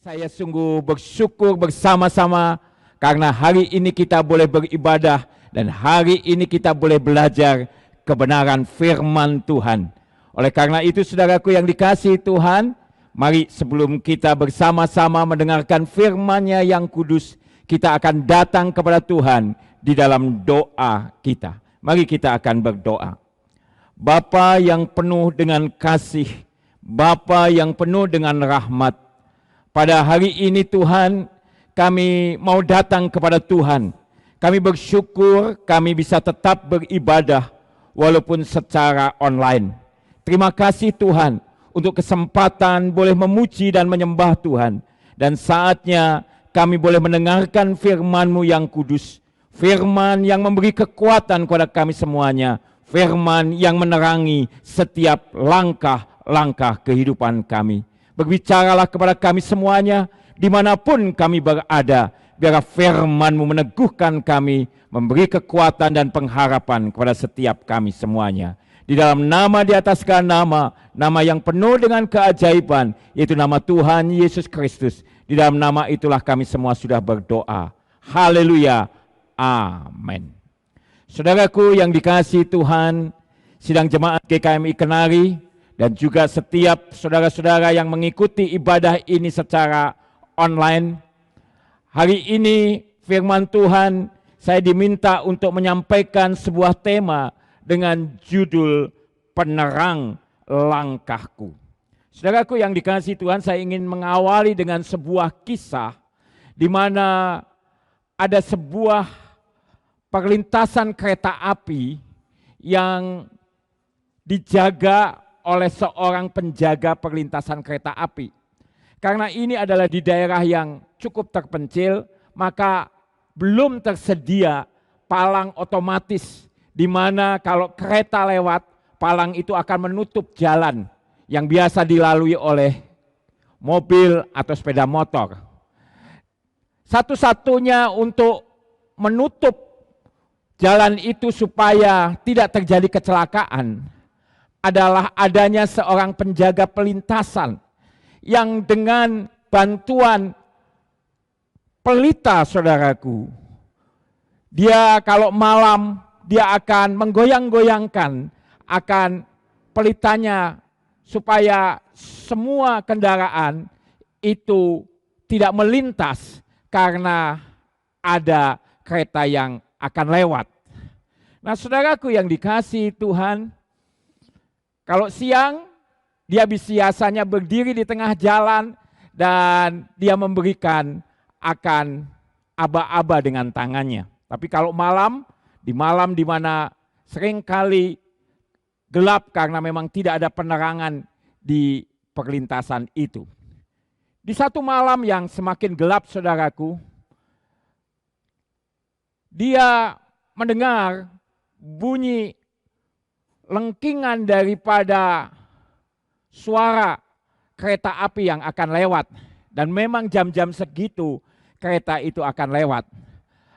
Saya sungguh bersyukur bersama-sama karena hari ini kita boleh beribadah dan hari ini kita boleh belajar kebenaran firman Tuhan. Oleh karena itu saudaraku yang dikasihi Tuhan, mari sebelum kita bersama-sama mendengarkan firman-Nya yang kudus, kita akan datang kepada Tuhan di dalam doa kita. Mari kita akan berdoa. Bapa yang penuh dengan kasih, Bapa yang penuh dengan rahmat, pada hari ini Tuhan, kami mau datang kepada Tuhan. Kami bersyukur kami bisa tetap beribadah walaupun secara online. Terima kasih Tuhan untuk kesempatan boleh memuji dan menyembah Tuhan. Dan saatnya kami boleh mendengarkan firman-Mu yang kudus. Firman yang memberi kekuatan kepada kami semuanya. Firman yang menerangi setiap langkah-langkah kehidupan kami. Berbicaralah kepada kami semuanya, dimanapun kami berada, biar firman-Mu meneguhkan kami, memberi kekuatan dan pengharapan kepada setiap kami semuanya. Di dalam nama di atas segala nama, nama yang penuh dengan keajaiban, yaitu nama Tuhan Yesus Kristus. Di dalam nama itulah kami semua sudah berdoa. Haleluya. Amin. Saudaraku yang dikasihi Tuhan, sidang jemaat GKMI Kenari, dan juga setiap saudara-saudara yang mengikuti ibadah ini secara online. Hari ini firman Tuhan saya diminta untuk menyampaikan sebuah tema dengan judul Penerang Langkahku. Saudaraku yang dikasihi Tuhan, saya ingin mengawali dengan sebuah kisah di mana ada sebuah perlintasan kereta api yang dijaga oleh seorang penjaga perlintasan kereta api. Karena ini adalah di daerah yang cukup terpencil, maka belum tersedia palang otomatis di mana kalau kereta lewat, palang itu akan menutup jalan yang biasa dilalui oleh mobil atau sepeda motor. Satu-satunya untuk menutup jalan itu supaya tidak terjadi kecelakaan adalah adanya seorang penjaga pelintasan yang dengan bantuan pelita, saudaraku, dia kalau malam dia akan menggoyang-goyangkan akan pelitanya supaya semua kendaraan itu tidak melintas karena ada kereta yang akan lewat. Nah, saudaraku yang dikasihi Tuhan, kalau siang, dia biasanya berdiri di tengah jalan dan dia memberikan akan aba-aba dengan tangannya. Tapi kalau malam di mana seringkali gelap karena memang tidak ada penerangan di perlintasan itu. Di satu malam yang semakin gelap, saudaraku, dia mendengar bunyi lengkingan daripada suara kereta api yang akan lewat. Dan memang jam-jam segitu kereta itu akan lewat.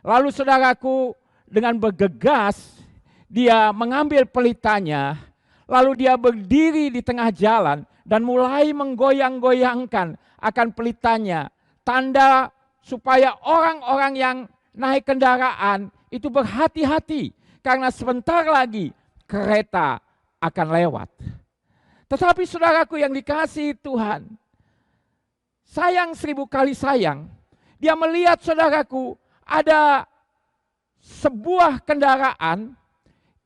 Lalu saudaraku dengan bergegas dia mengambil pelitanya, lalu dia berdiri di tengah jalan dan mulai menggoyang-goyangkan akan pelitanya. Tanda supaya orang-orang yang naik kendaraan itu berhati-hati karena sebentar lagi kereta akan lewat. Tetapi saudaraku yang dikasihi Tuhan, sayang 1000 kali sayang, dia melihat saudaraku ada sebuah kendaraan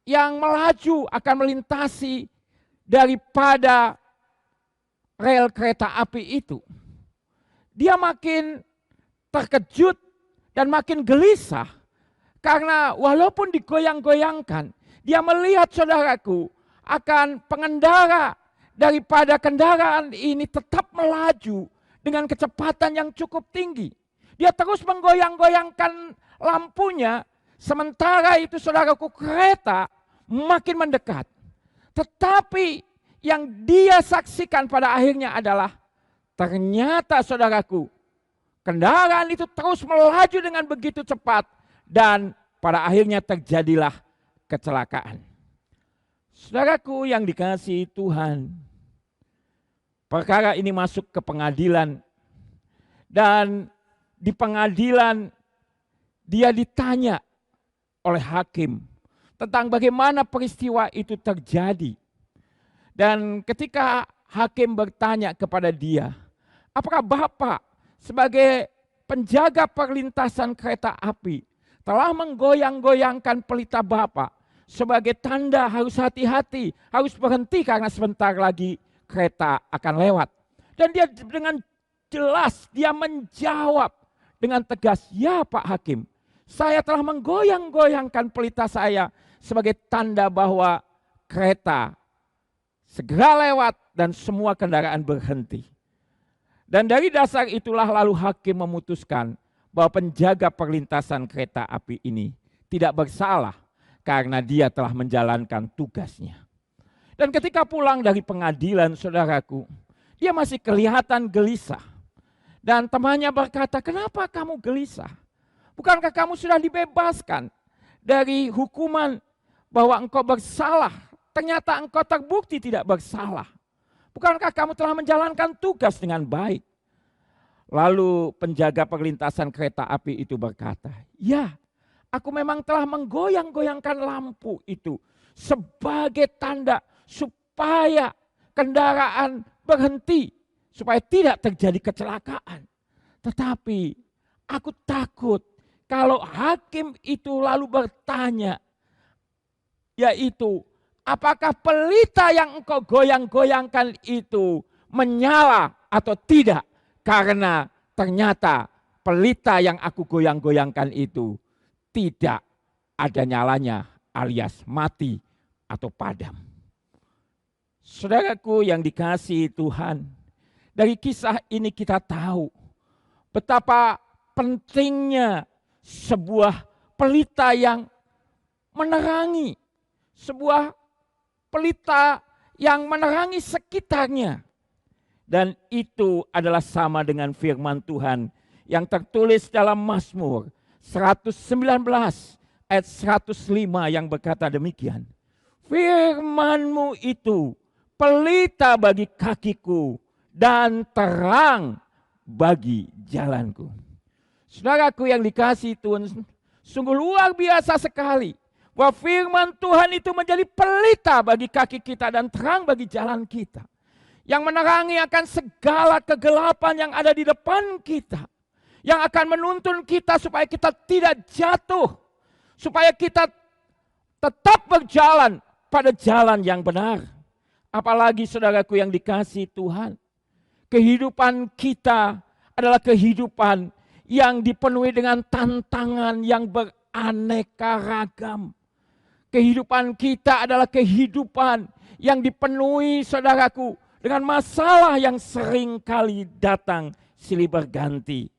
yang melaju akan melintasi daripada rel kereta api itu. Dia makin terkejut dan makin gelisah karena walaupun digoyang-goyangkan, dia melihat saudaraku akan pengendara daripada kendaraan ini tetap melaju dengan kecepatan yang cukup tinggi. Dia terus menggoyang-goyangkan lampunya, sementara itu saudaraku kereta makin mendekat. Tetapi yang dia saksikan pada akhirnya adalah ternyata saudaraku kendaraan itu terus melaju dengan begitu cepat dan pada akhirnya terjadilah kecelakaan. Saudaraku yang dikasihi Tuhan, perkara ini masuk ke pengadilan Dan di pengadilan dia ditanya oleh hakim tentang bagaimana peristiwa itu terjadi. Dan ketika hakim bertanya kepada dia, apakah Bapak sebagai penjaga perlintasan kereta api telah menggoyang-goyangkan pelita Bapak sebagai tanda harus hati-hati, harus berhenti karena sebentar lagi kereta akan lewat. Dan dia dengan jelas dia menjawab dengan tegas, ya Pak Hakim, saya telah menggoyang-goyangkan pelita saya sebagai tanda bahwa kereta segera lewat dan semua kendaraan berhenti. Dan dari dasar itulah lalu hakim memutuskan bahwa penjaga perlintasan kereta api ini tidak bersalah karena dia telah menjalankan tugasnya. Dan ketika pulang dari pengadilan, saudaraku, dia masih kelihatan gelisah. Dan temannya berkata, kenapa kamu gelisah? Bukankah kamu sudah dibebaskan dari hukuman bahwa engkau bersalah? Ternyata engkau terbukti tidak bersalah. Bukankah kamu telah menjalankan tugas dengan baik? Lalu penjaga perlintasan kereta api itu berkata, ya, aku memang telah menggoyang-goyangkan lampu itu sebagai tanda supaya kendaraan berhenti, supaya tidak terjadi kecelakaan. Tetapi aku takut kalau hakim itu lalu bertanya, yaitu apakah pelita yang engkau goyang-goyangkan itu menyala atau tidak? Karena ternyata pelita yang aku goyang-goyangkan itu tidak ada nyalanya alias mati atau padam. Saudaraku yang dikasihi Tuhan, dari kisah ini kita tahu betapa pentingnya sebuah pelita yang menerangi, sebuah pelita yang menerangi sekitarnya. Dan itu adalah sama dengan firman Tuhan yang tertulis dalam Mazmur 119 ayat 105 yang berkata demikian. Firman-Mu itu pelita bagi kakiku dan terang bagi jalanku. Saudaraku yang dikasihi Tuhan, sungguh luar biasa sekali bahwa firman Tuhan itu menjadi pelita bagi kaki kita dan terang bagi jalan kita. Yang menerangi akan segala kegelapan yang ada di depan kita. Yang akan menuntun kita supaya kita tidak jatuh. Supaya kita tetap berjalan pada jalan yang benar. Apalagi saudaraku yang dikasihi Tuhan, kehidupan kita adalah kehidupan yang dipenuhi dengan tantangan yang beraneka ragam. Kehidupan kita adalah kehidupan yang dipenuhi saudaraku dengan masalah yang sering kali datang silih berganti.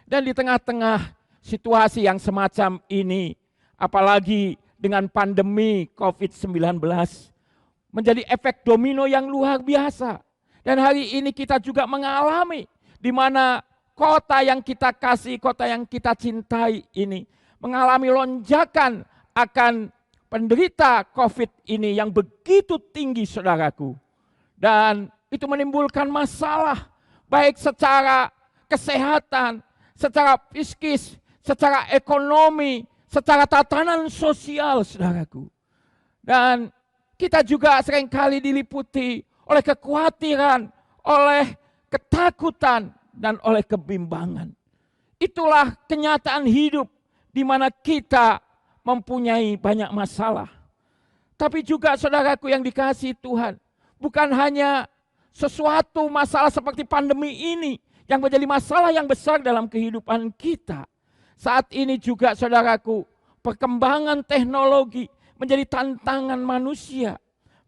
Dan di tengah-tengah situasi yang semacam ini, apalagi dengan pandemi COVID-19, menjadi efek domino yang luar biasa. Dan hari ini kita juga mengalami di mana kota yang kita kasih, kota yang kita cintai ini mengalami lonjakan akan penderita COVID ini yang begitu tinggi saudaraku. Dan itu menimbulkan masalah baik secara kesehatan, secara psikis, secara ekonomi, secara tatanan sosial saudaraku. Dan kita juga seringkali diliputi oleh kekhawatiran, oleh ketakutan, dan oleh kebimbangan. Itulah kenyataan hidup di mana kita mempunyai banyak masalah. Tapi juga saudaraku yang dikasihi Tuhan, bukan hanya sesuatu masalah seperti pandemi ini yang menjadi masalah yang besar dalam kehidupan kita. Saat ini juga saudaraku, perkembangan teknologi menjadi tantangan manusia.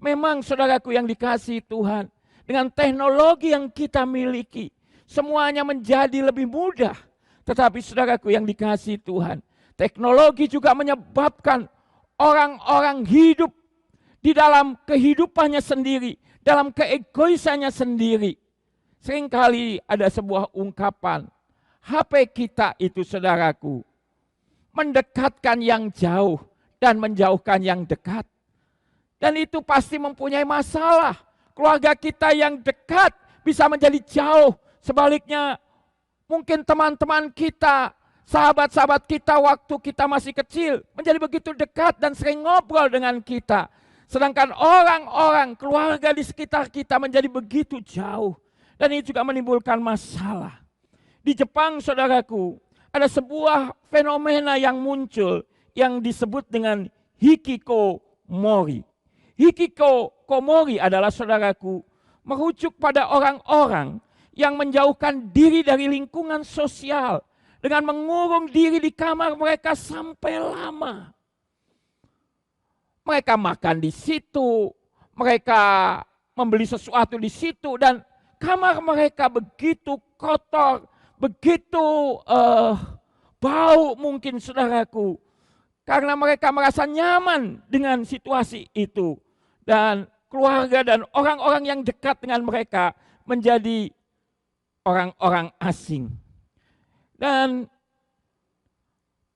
Memang saudaraku yang dikasihi Tuhan, dengan teknologi yang kita miliki, semuanya menjadi lebih mudah. Tetapi saudaraku yang dikasihi Tuhan, teknologi juga menyebabkan orang-orang hidup di dalam kehidupannya sendiri, dalam keegoisannya sendiri. Seringkali ada sebuah ungkapan, HP kita itu saudaraku, mendekatkan yang jauh dan menjauhkan yang dekat. Dan itu pasti mempunyai masalah. Keluarga kita yang dekat bisa menjadi jauh. Sebaliknya Mungkin teman-teman kita, sahabat-sahabat kita waktu kita masih kecil menjadi begitu dekat dan sering ngobrol dengan kita. Sedangkan orang-orang, keluarga di sekitar kita menjadi begitu jauh. Dan ini juga menimbulkan masalah. Di Jepang, saudaraku, ada sebuah fenomena yang muncul yang disebut dengan hikikomori. Hikikomori adalah, saudaraku, merujuk pada orang-orang yang menjauhkan diri dari lingkungan sosial dengan mengurung diri di kamar mereka sampai lama. Mereka makan di situ, mereka membeli sesuatu di situ, dan kamar mereka begitu kotor, begitu bau mungkin, saudaraku. Karena mereka merasa nyaman dengan situasi itu. Dan keluarga dan orang-orang yang dekat dengan mereka menjadi orang-orang asing. Dan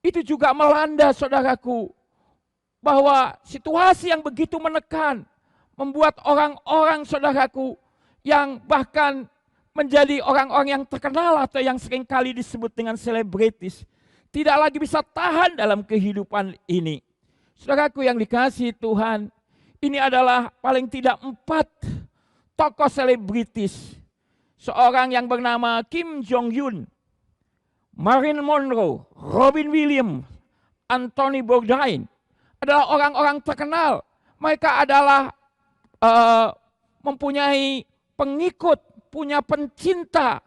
itu juga melanda, saudaraku, bahwa situasi yang begitu menekan membuat orang-orang, saudaraku, yang bahkan menjadi orang-orang yang terkenal atau yang seringkali disebut dengan selebritis, tidak lagi bisa tahan dalam kehidupan ini. Saudaraku yang dikasihi Tuhan, ini adalah paling tidak 4 tokoh selebritis. Seorang yang bernama Kim Jong-un, Marilyn Monroe, Robin Williams, Anthony Bourdain adalah orang-orang terkenal. Mereka adalah mempunyai pengikut, punya pencinta,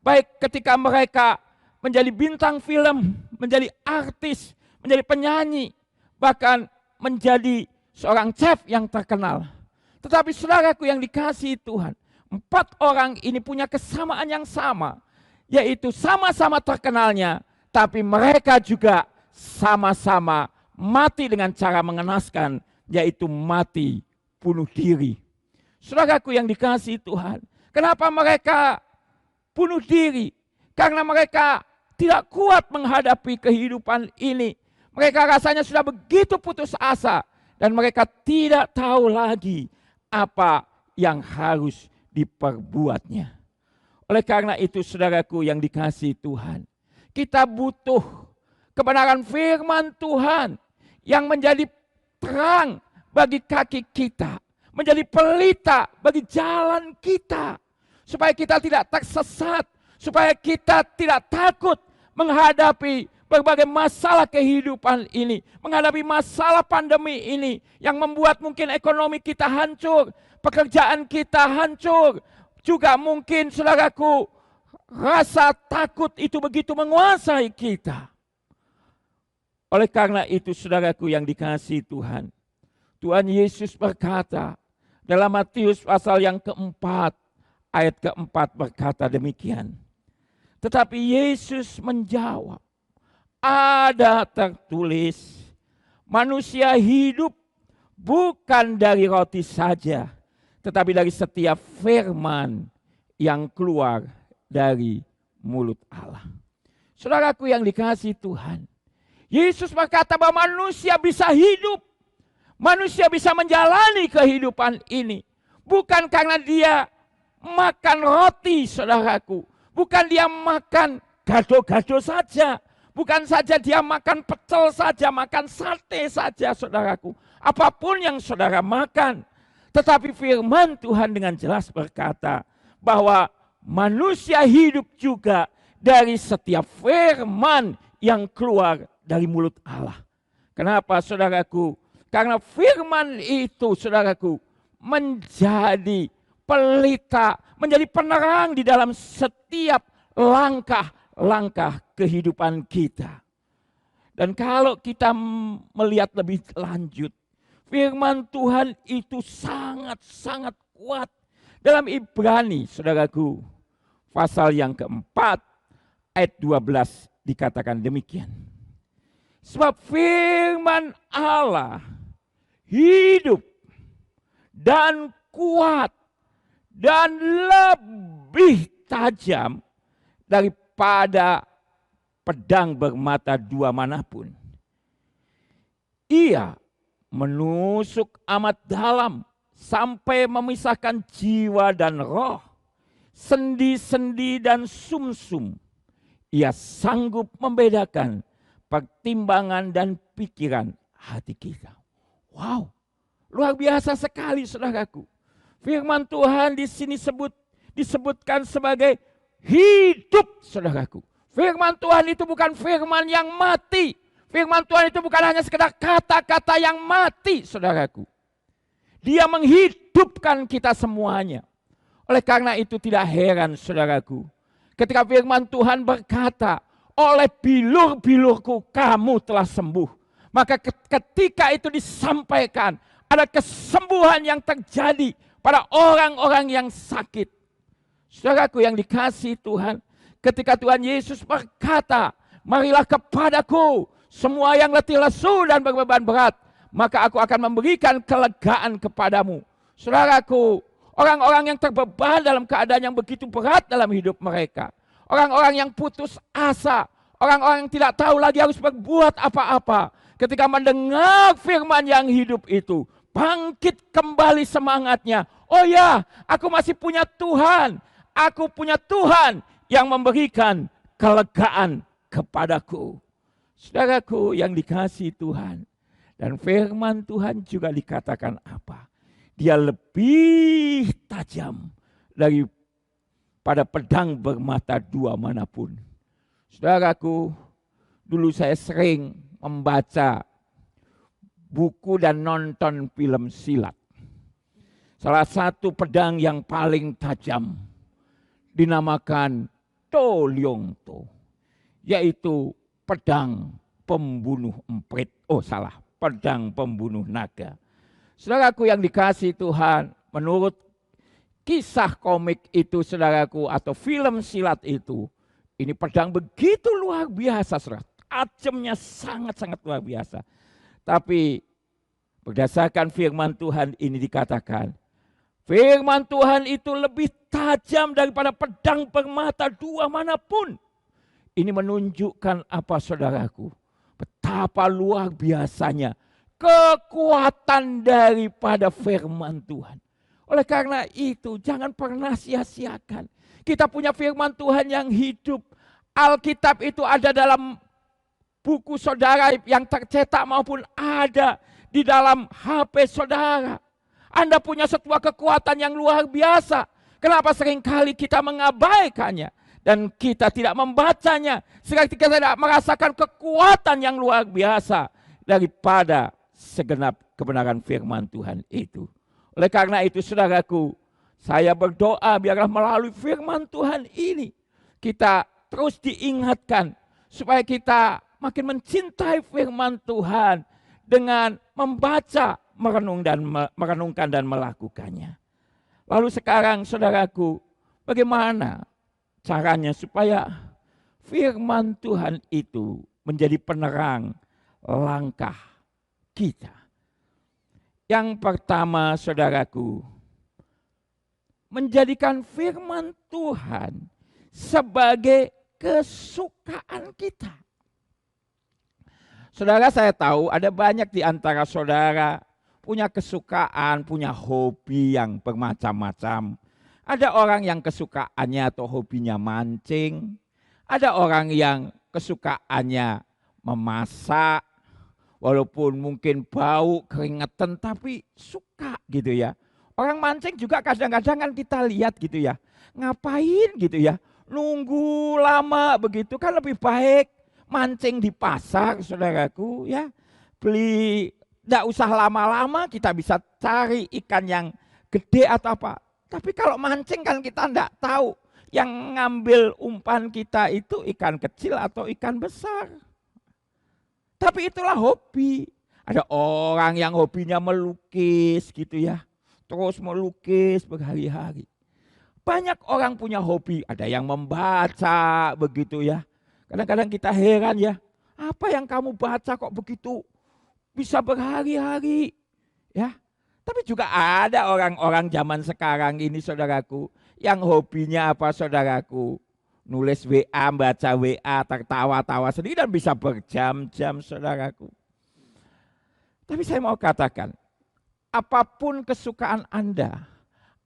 baik ketika mereka menjadi bintang film, menjadi artis, menjadi penyanyi, bahkan menjadi seorang chef yang terkenal. Tetapi saudaraku yang dikasihi Tuhan, 4 orang ini punya kesamaan yang sama, yaitu sama-sama terkenalnya, tapi mereka juga sama-sama mati dengan cara mengenaskan, yaitu mati bunuh diri. Saudaraku yang dikasihi Tuhan, kenapa mereka bunuh diri? Karena mereka tidak kuat menghadapi kehidupan ini. Mereka rasanya sudah begitu putus asa, dan mereka tidak tahu lagi apa yang harus diperbuatnya. Oleh karena itu, saudaraku yang dikasihi Tuhan, kita butuh kebenaran firman Tuhan yang menjadi terang bagi kaki kita, menjadi pelita bagi jalan kita, supaya kita tidak tersesat, supaya kita tidak takut menghadapi berbagai masalah kehidupan ini, menghadapi masalah pandemi ini yang membuat mungkin ekonomi kita hancur, pekerjaan kita hancur, juga mungkin saudaraku rasa takut itu begitu menguasai kita. Oleh karena itu saudaraku yang dikasihi Tuhan, Tuhan Yesus berkata dalam Matius pasal yang keempat, ayat keempat berkata demikian. Tetapi Yesus menjawab, ada tertulis, manusia hidup bukan dari roti saja, tetapi dari setiap firman yang keluar dari mulut Allah. Saudaraku yang dikasihi Tuhan, Yesus berkata bahwa manusia bisa hidup, manusia bisa menjalani kehidupan ini, bukan karena dia makan roti, saudaraku, bukan dia makan gado-gado saja, bukan saja dia makan pecel saja, makan sate saja, saudaraku. Apapun yang saudara makan. Tetapi firman Tuhan dengan jelas berkata bahwa manusia hidup juga dari setiap firman yang keluar dari mulut Allah. Kenapa, saudaraku? Karena firman itu, saudaraku, menjadi pelita, menjadi penerang di dalam setiap langkah-langkah kehidupan kita. Dan kalau kita melihat lebih lanjut, firman Tuhan itu sangat-sangat kuat. Dalam Ibrani, saudaraku, pasal yang keempat, ayat 12 dikatakan demikian. Sebab firman Allah hidup dan kuat dan lebih tajam daripada pedang bermata 2 manapun. Ia menusuk amat dalam sampai memisahkan jiwa dan roh, sendi-sendi dan sumsum, Ia sanggup membedakan pertimbangan dan pikiran hati kita. Wow, luar biasa sekali saudaraku. Firman Tuhan di sini disebutkan sebagai hidup saudaraku. Firman Tuhan itu bukan firman yang mati. Firman Tuhan itu bukan hanya sekedar kata-kata yang mati saudaraku. Dia menghidupkan kita semuanya. Oleh karena itu tidak heran saudaraku, ketika firman Tuhan berkata, oleh bilur-bilurku kamu telah sembuh. Maka ketika itu disampaikan, ada kesembuhan yang terjadi pada orang-orang yang sakit. Saudaraku yang dikasihi Tuhan, ketika Tuhan Yesus berkata, marilah kepadaku semua yang letih lesu dan berbeban berat, maka aku akan memberikan kelegaan kepadamu. Saudaraku, orang-orang yang terbeban dalam keadaan yang begitu berat dalam hidup mereka. Orang-orang yang putus asa. Orang-orang yang tidak tahu lagi harus berbuat apa-apa. Ketika mendengar firman yang hidup itu, bangkit kembali semangatnya. Oh ya, aku masih punya Tuhan. Aku punya Tuhan yang memberikan kelegaan kepadaku. Saudaraku yang dikasihi Tuhan. Dan firman Tuhan juga dikatakan apa? Dia lebih tajam daripada pedang bermata dua manapun. Saudaraku, dulu saya sering membaca buku dan nonton film silat. Salah satu pedang yang paling tajam dinamakan To Leong To, yaitu pedang pembunuh emprit. Oh salah, pedang pembunuh naga. Saudaraku yang dikasihi Tuhan, menurut kisah komik itu saudaraku atau film silat itu, ini pedang begitu luar biasa saudara. Tajamnya sangat-sangat luar biasa. Tapi berdasarkan firman Tuhan ini dikatakan, firman Tuhan itu lebih tajam daripada pedang bermata dua manapun. Ini menunjukkan apa saudaraku? Betapa luar biasanya kekuatan daripada firman Tuhan. Oleh karena itu jangan pernah sia-siakan. Kita punya firman Tuhan yang hidup. Alkitab itu ada dalam buku saudara yang tercetak maupun ada di dalam HP saudara. Anda punya sebuah kekuatan yang luar biasa. Kenapa seringkali kita mengabaikannya dan kita tidak membacanya? Sehingga kita tidak merasakan kekuatan yang luar biasa daripada segenap kebenaran firman Tuhan itu. Oleh karena itu saudaraku, saya berdoa biarlah melalui firman Tuhan ini kita terus diingatkan supaya kita makin mencintai firman Tuhan dengan membaca, merenungkan dan melakukannya. Lalu sekarang saudaraku, bagaimana caranya supaya firman Tuhan itu menjadi penerang langkah kita? Yang pertama saudaraku, menjadikan firman Tuhan sebagai kesukaan kita. Saudara, saya tahu ada banyak di antara saudara punya kesukaan, punya hobi yang bermacam-macam. Ada orang yang kesukaannya atau hobinya mancing. Ada orang yang kesukaannya memasak. Walaupun mungkin bau, keringetan, tapi suka gitu ya. Orang mancing juga kadang-kadang kan kita lihat gitu ya. Ngapain gitu ya. Nunggu lama begitu kan lebih baik mancing di pasar saudaraku ya. Beli, tidak usah lama-lama kita bisa cari ikan yang gede atau apa. Tapi kalau mancing kan kita tidak tahu yang ngambil umpan kita itu ikan kecil atau ikan besar. Tapi itulah hobi. Ada orang yang hobinya melukis gitu ya. Terus melukis berhari-hari. Banyak orang punya hobi. Ada yang membaca begitu ya. Kadang-kadang kita heran ya. Apa yang kamu baca kok begitu bisa berhari-hari. Ya. Tapi juga ada orang-orang zaman sekarang ini saudaraku. Yang hobinya apa saudaraku? Nulis WA, baca WA, tertawa-tawa sendiri dan bisa berjam-jam saudaraku. Tapi saya mau katakan, apapun kesukaan Anda,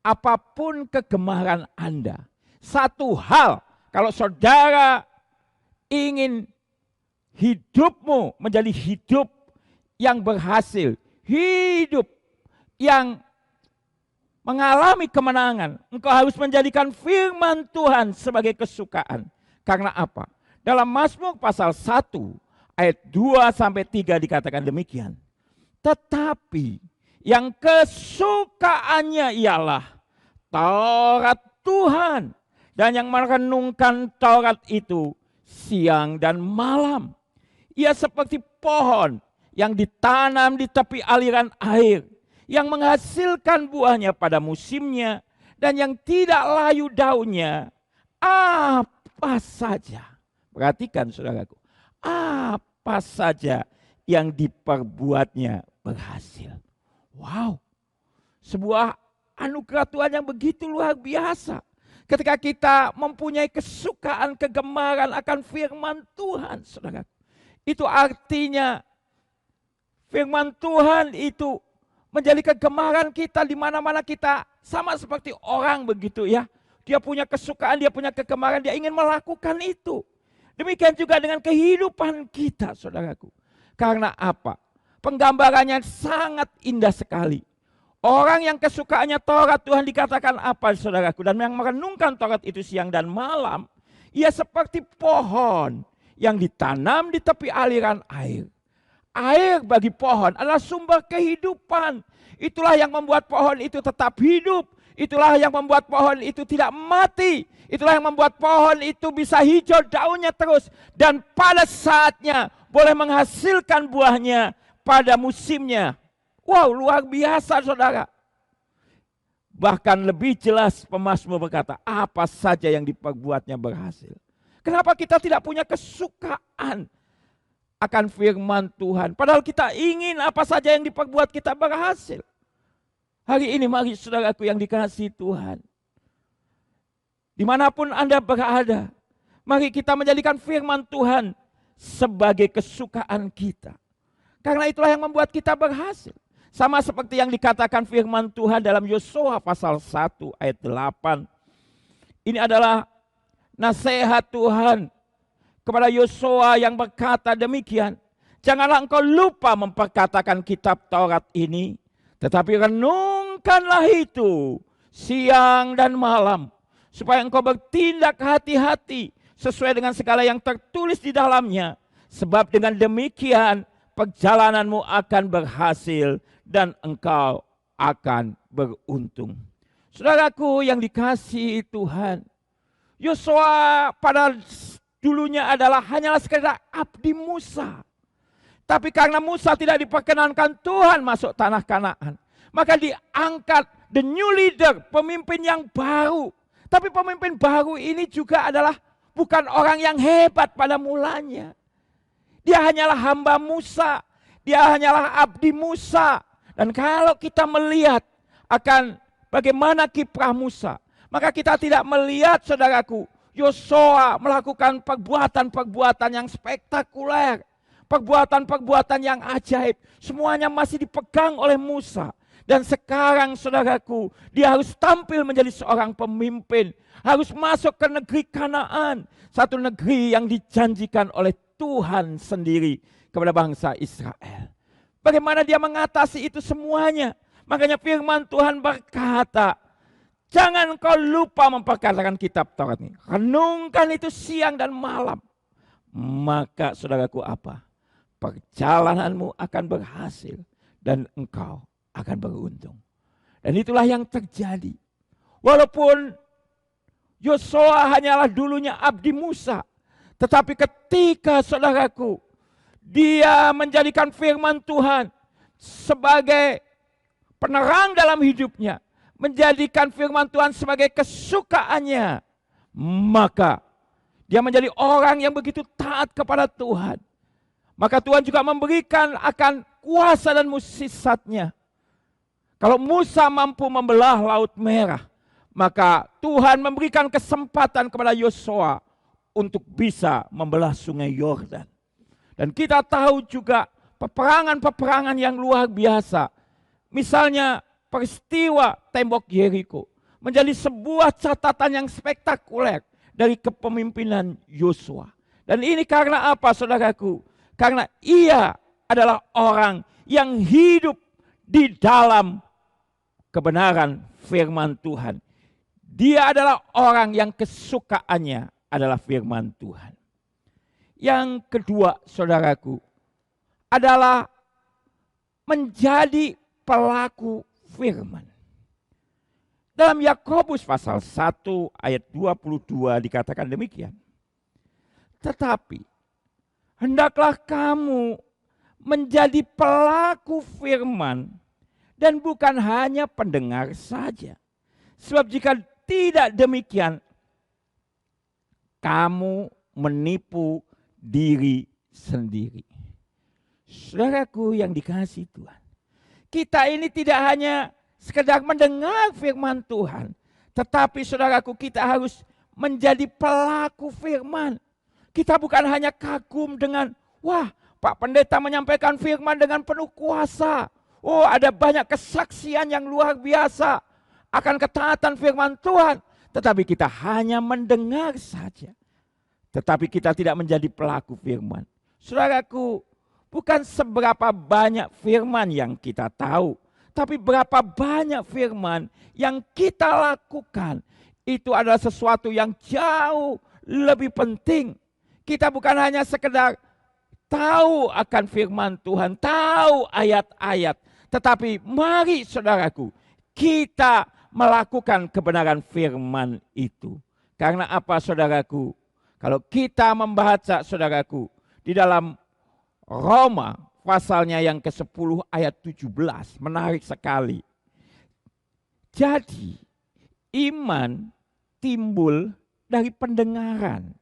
apapun kegemaran Anda, satu hal kalau saudara ingin hidupmu menjadi hidup yang berhasil, hidup yang mengalami kemenangan, engkau harus menjadikan firman Tuhan sebagai kesukaan. Karena apa? Dalam Mazmur pasal 1 ayat 2-3 dikatakan demikian. Tetapi yang kesukaannya ialah Taurat Tuhan, dan yang merenungkan Taurat itu siang dan malam. Ia seperti pohon yang ditanam di tepi aliran air, yang menghasilkan buahnya pada musimnya, dan yang tidak layu daunnya. Apa saja, perhatikan saudaraku, apa saja yang diperbuatnya berhasil. Wow, sebuah anugerah Tuhan yang begitu luar biasa. Ketika kita mempunyai kesukaan, kegemaran akan firman Tuhan, saudara. Itu artinya firman Tuhan itu menjadi kegemaran kita di mana-mana kita, sama seperti orang begitu ya. Dia punya kesukaan, dia punya kegemaran, dia ingin melakukan itu. Demikian juga dengan kehidupan kita, saudaraku. Karena apa? Penggambarannya sangat indah sekali. Orang yang kesukaannya Taurat Tuhan dikatakan apa, saudaraku? Dan yang merenungkan Taurat itu siang dan malam, ia seperti pohon yang ditanam di tepi aliran air. Air bagi pohon adalah sumber kehidupan. Itulah yang membuat pohon itu tetap hidup. Itulah yang membuat pohon itu tidak mati. Itulah yang membuat pohon itu bisa hijau daunnya terus. Dan pada saatnya boleh menghasilkan buahnya pada musimnya. Wow, luar biasa saudara. Bahkan lebih jelas pemazmur berkata, apa saja yang diperbuatnya berhasil. Kenapa kita tidak punya kesukaan akan firman Tuhan? Padahal kita ingin apa saja yang diperbuat kita berhasil. Hari ini mari saudaraku yang dikasihi Tuhan. Dimanapun Anda berada, mari kita menjadikan firman Tuhan sebagai kesukaan kita. Karena itulah yang membuat kita berhasil. Sama seperti yang dikatakan firman Tuhan dalam Yosua pasal 1 ayat 8. Ini adalah nasihat Tuhan kepada Yosua yang berkata demikian. Janganlah engkau lupa memperkatakan kitab Taurat ini, tetapi renungkanlah itu siang dan malam, supaya engkau bertindak hati-hati sesuai dengan segala yang tertulis di dalamnya. Sebab dengan demikian perjalananmu akan berhasil dan engkau akan beruntung. Saudaraku yang dikasihi Tuhan, Yosua pada dulunya hanyalah sekedar abdi Musa. Tapi karena Musa tidak diperkenankan Tuhan masuk tanah Kanaan, maka diangkat the new leader, pemimpin yang baru. Tapi pemimpin baru ini juga adalah bukan orang yang hebat pada mulanya. Dia hanyalah hamba Musa, dia hanyalah abdi Musa. Dan kalau kita melihat akan bagaimana kiprah Musa, maka kita tidak melihat saudaraku, Yosua melakukan perbuatan-perbuatan yang spektakuler. Perbuatan-perbuatan yang ajaib. Semuanya masih dipegang oleh Musa. Dan sekarang saudaraku, dia harus tampil menjadi seorang pemimpin. Harus masuk ke negeri Kanaan. Satu negeri yang dijanjikan oleh Tuhan sendiri kepada bangsa Israel. Bagaimana dia mengatasi itu semuanya? Makanya firman Tuhan berkata, jangan kau lupa memperkatakan kitab Taurat ini. Renungkan itu siang dan malam. Maka saudaraku apa? Perjalananmu akan berhasil dan engkau akan beruntung. Dan itulah yang terjadi. Walaupun Yosua hanyalah dulunya abdi Musa, tetapi ketika saudaraku, dia menjadikan firman Tuhan sebagai penerang dalam hidupnya, menjadikan firman Tuhan sebagai kesukaannya, maka dia menjadi orang yang begitu taat kepada Tuhan. Maka Tuhan juga memberikan akan kuasa dan mukjizatnya. Kalau Musa mampu membelah Laut Merah, maka Tuhan memberikan kesempatan kepada Yosua untuk bisa membelah Sungai Yordan. Dan kita tahu juga peperangan-peperangan yang luar biasa. Misalnya peristiwa tembok Yeriko menjadi sebuah catatan yang spektakuler dari kepemimpinan Yosua. Dan ini karena apa, saudaraku? Karena ia adalah orang yang hidup di dalam kebenaran firman Tuhan. Dia adalah orang yang kesukaannya adalah firman Tuhan. Yang kedua, saudaraku, adalah menjadi pelaku firman. Dalam Yakobus pasal 1 ayat 22 dikatakan demikian. Tetapi hendaklah kamu menjadi pelaku firman dan bukan hanya pendengar saja. Sebab jika tidak demikian, kamu menipu diri sendiri. Saudaraku yang dikasihi Tuhan, kita ini tidak hanya sekedar mendengar firman Tuhan, tetapi saudaraku kita harus menjadi pelaku firman. Kita bukan hanya kagum dengan, wah Pak Pendeta menyampaikan firman dengan penuh kuasa. Oh ada banyak kesaksian yang luar biasa akan ketaatan firman Tuhan. Tetapi kita hanya mendengar saja. Tetapi kita tidak menjadi pelaku firman. Saudaraku, bukan seberapa banyak firman yang kita tahu, tapi berapa banyak firman yang kita lakukan. Itu adalah sesuatu yang jauh lebih penting. Kita bukan hanya sekedar tahu akan firman Tuhan, tahu ayat-ayat. Tetapi mari saudaraku, kita melakukan kebenaran firman itu. Karena apa saudaraku? Kalau kita membaca saudaraku di dalam Roma pasalnya yang ke-10 ayat 17, menarik sekali. Jadi iman timbul dari pendengaran.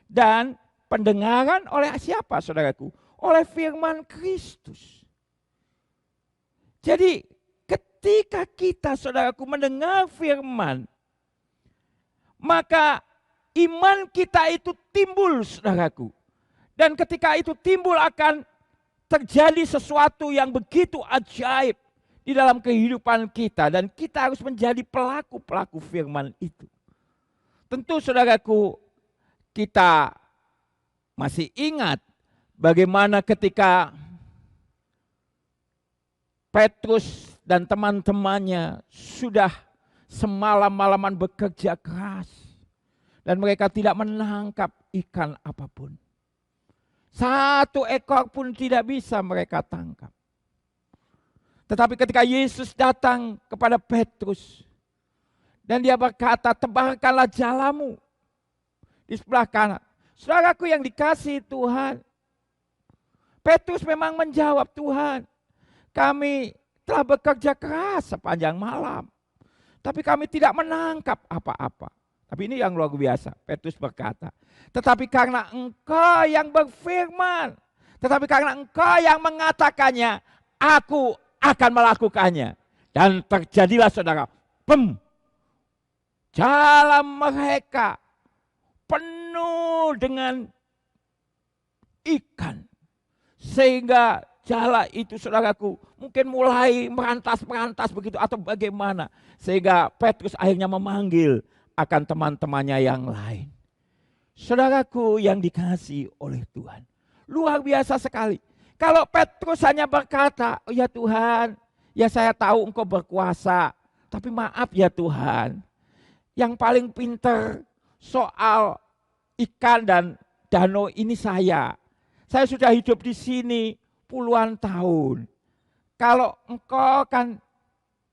Dan pendengaran oleh siapa saudaraku? Oleh firman Kristus. Jadi ketika kita saudaraku mendengar firman, maka iman kita itu timbul saudaraku. Dan ketika itu timbul akan terjadi sesuatu yang begitu ajaib di dalam kehidupan kita. Dan kita harus menjadi pelaku-pelaku firman itu. Tentu saudaraku kita masih ingat bagaimana ketika Petrus dan teman-temannya sudah semalam-malaman bekerja keras. Dan mereka tidak menangkap ikan apapun. Satu ekor pun tidak bisa mereka tangkap. Tetapi ketika Yesus datang kepada Petrus. Dan dia berkata, tebarkanlah jalamu di sebelah kanan. Saudaraku yang dikasihi Tuhan. Petrus memang menjawab, Tuhan, kami telah bekerja keras sepanjang malam. Tapi kami tidak menangkap apa-apa. Tapi ini yang luar biasa. Petrus berkata, tetapi karena engkau yang berfirman, tetapi karena engkau yang mengatakannya, aku akan melakukannya. Dan terjadilah saudara, jalan mereka penuh dengan ikan. Sehingga jala itu saudaraku mungkin mulai merantas-merantas begitu atau bagaimana. Sehingga Petrus akhirnya memanggil akan teman-temannya yang lain. Saudaraku yang dikasihi oleh Tuhan. Luar biasa sekali. Kalau Petrus hanya berkata, oh ya Tuhan, ya saya tahu engkau berkuasa. Tapi maaf ya Tuhan, yang paling pintar soal ikan dan danau ini saya. Saya sudah hidup di sini puluhan tahun. Kalau engkau kan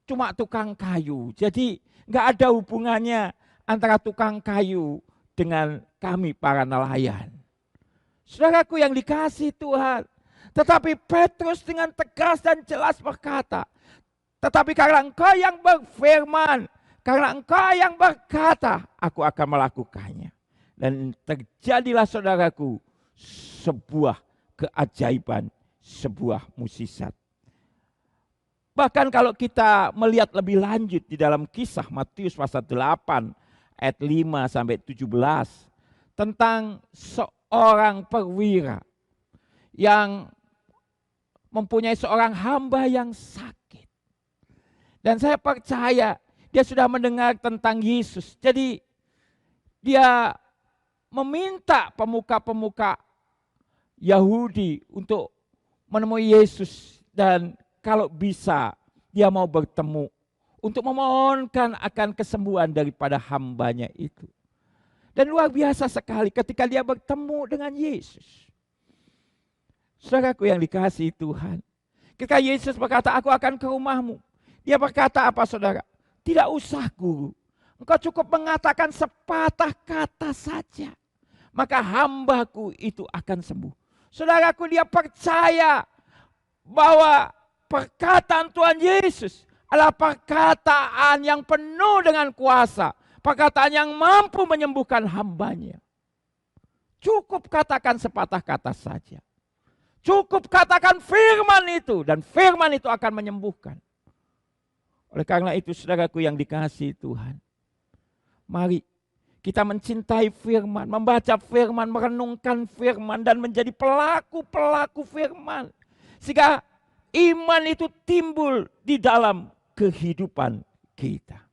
cuma tukang kayu. Jadi nggak ada hubungannya antara tukang kayu dengan kami para nelayan. Saudaraku yang dikasihi Tuhan. Tetapi Petrus dengan tegas dan jelas berkata, tetapi karena engkau yang berfirman, karena engkau yang berkata, aku akan melakukannya. Dan terjadilah saudaraku sebuah keajaiban, sebuah mukjizat. Bahkan kalau kita melihat lebih lanjut di dalam kisah Matius pasal 8 ayat 5 sampai 17 tentang seorang perwira yang mempunyai seorang hamba yang sakit. Dan saya percaya dia sudah mendengar tentang Yesus. Jadi dia meminta pemuka-pemuka Yahudi untuk menemui Yesus, dan kalau bisa dia mau bertemu untuk memohonkan akan kesembuhan daripada hambanya itu. Dan luar biasa sekali ketika dia bertemu dengan Yesus. Saudaraku yang dikasihi Tuhan, ketika Yesus berkata, aku akan ke rumahmu, dia berkata apa saudara? Tidak usah guru, engkau cukup mengatakan sepatah kata saja, maka hambaku itu akan sembuh. Saudaraku, dia percaya bahwa perkataan Tuhan Yesus adalah perkataan yang penuh dengan kuasa, perkataan yang mampu menyembuhkan hambanya. Cukup katakan sepatah kata saja. Cukup katakan firman itu, dan firman itu akan menyembuhkan. Oleh karena itu saudaraku yang dikasihi Tuhan, mari kita mencintai firman, membaca firman, merenungkan firman, dan menjadi pelaku-pelaku firman. Sehingga iman itu timbul di dalam kehidupan kita.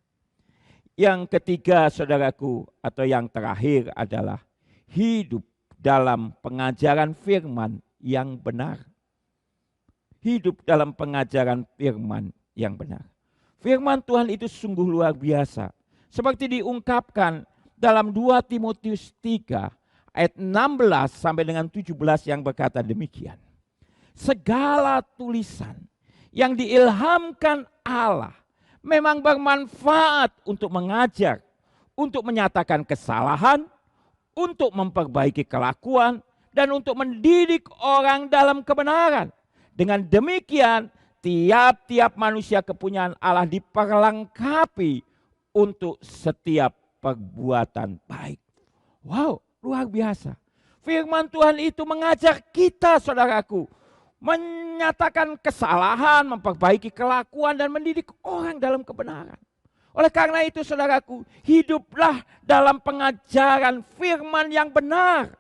Yang ketiga saudaraku, atau yang terakhir adalah hidup dalam pengajaran firman yang benar. Hidup dalam pengajaran firman yang benar. Firman Tuhan itu sungguh luar biasa. Seperti diungkapkan dalam 2 Timotius 3 ayat 16 sampai dengan 17 yang berkata demikian. Segala tulisan yang diilhamkan Allah memang bermanfaat untuk mengajar, untuk menyatakan kesalahan, untuk memperbaiki kelakuan, dan untuk mendidik orang dalam kebenaran. Dengan demikian, tiap-tiap manusia kepunyaan Allah diperlengkapi untuk setiap perbuatan baik. Wow, luar biasa. Firman Tuhan itu mengajar kita, saudaraku, menyatakan kesalahan, memperbaiki kelakuan, dan mendidik orang dalam kebenaran. Oleh karena itu saudaraku, hiduplah dalam pengajaran firman yang benar.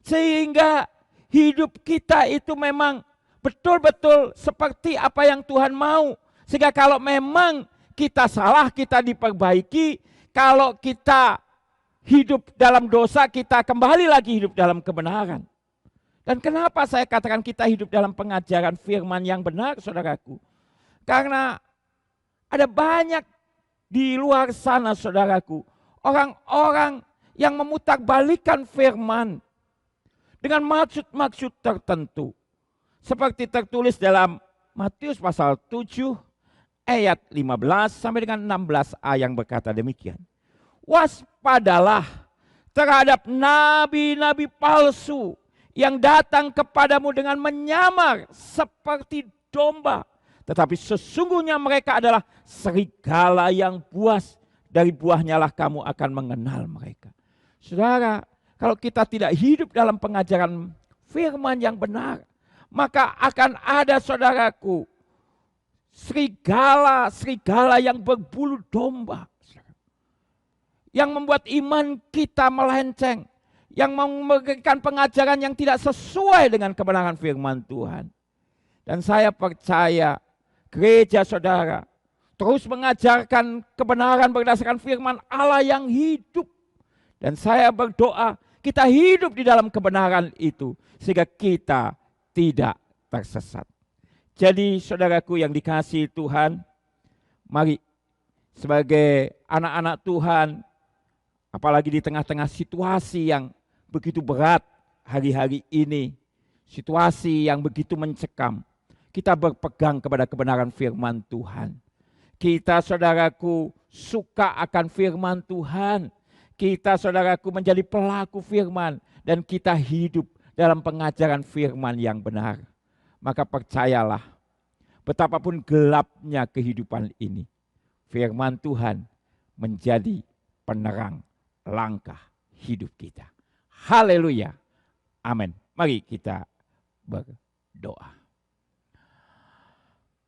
Sehingga hidup kita itu memang betul-betul seperti apa yang Tuhan mau. Sehingga kalau memang kita salah, kita diperbaiki. Kalau kita hidup dalam dosa, kita kembali lagi hidup dalam kebenaran. Dan kenapa saya katakan kita hidup dalam pengajaran firman yang benar, saudaraku? Karena ada banyak di luar sana, saudaraku, orang-orang yang memutarbalikkan firman dengan maksud-maksud tertentu. Seperti tertulis dalam Matius pasal 7 ayat 15 sampai dengan 16a yang berkata demikian. Waspadalah terhadap nabi-nabi palsu yang datang kepadamu dengan menyamar seperti domba, tetapi sesungguhnya mereka adalah serigala yang buas. Dari buahnya lah kamu akan mengenal mereka. Saudara, kalau kita tidak hidup dalam pengajaran firman yang benar, maka akan ada, saudaraku, serigala yang berbulu domba, yang membuat iman kita melenceng, yang memberikan pengajaran yang tidak sesuai dengan kebenaran firman Tuhan. Dan saya percaya gereja saudara terus mengajarkan kebenaran berdasarkan firman Allah yang hidup. Dan saya berdoa kita hidup di dalam kebenaran itu sehingga kita tidak tersesat. Jadi saudaraku yang dikasihi Tuhan, mari sebagai anak-anak Tuhan, apalagi di tengah-tengah situasi yang begitu berat hari-hari ini, situasi yang begitu mencekam, kita berpegang kepada kebenaran firman Tuhan. Kita saudaraku suka akan firman Tuhan. Kita saudaraku menjadi pelaku firman dan kita hidup dalam pengajaran firman yang benar. Maka percayalah, betapapun gelapnya kehidupan ini, firman Tuhan menjadi penerang langkah hidup kita. Haleluya. Amin. Mari kita berdoa.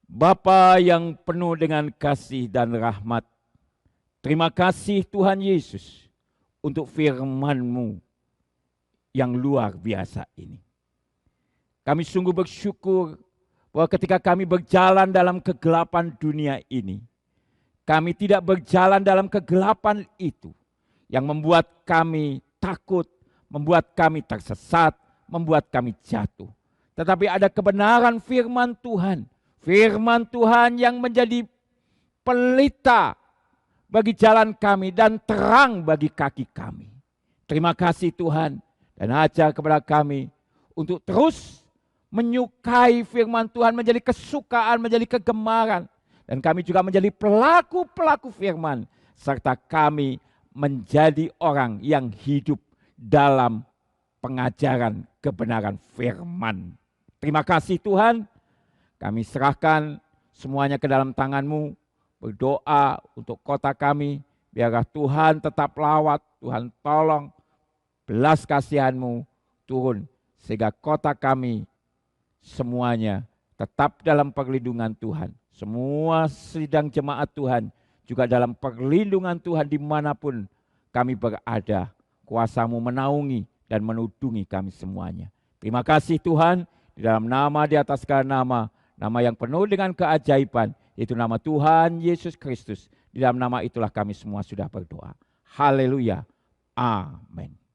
Bapa yang penuh dengan kasih dan rahmat, terima kasih Tuhan Yesus untuk firman-Mu yang luar biasa ini. Kami sungguh bersyukur bahwa ketika kami berjalan dalam kegelapan dunia ini, kami tidak berjalan dalam kegelapan itu yang membuat kami takut, membuat kami tersesat, membuat kami jatuh. Tetapi ada kebenaran firman Tuhan. Firman Tuhan yang menjadi pelita bagi jalan kami dan terang bagi kaki kami. Terima kasih Tuhan, dan ajar kepada kami untuk terus menyukai firman Tuhan, menjadi kesukaan, menjadi kegemaran. Dan kami juga menjadi pelaku-pelaku firman, serta kami menjadi orang yang hidup dalam pengajaran kebenaran firman. Terima kasih Tuhan, kami serahkan semuanya ke dalam tangan-Mu, berdoa untuk kota kami, biarlah Tuhan tetap lawat, Tuhan tolong belas kasihan-Mu turun, sehingga kota kami semuanya tetap dalam perlindungan Tuhan. Semua sidang jemaat Tuhan juga dalam perlindungan Tuhan dimanapun kami berada. Kuasa-Mu menaungi dan menudungi kami semuanya. Terima kasih Tuhan, di dalam nama di atas segala nama, nama yang penuh dengan keajaiban, yaitu nama Tuhan Yesus Kristus. Di dalam nama itulah kami semua sudah berdoa. Haleluya. Amin.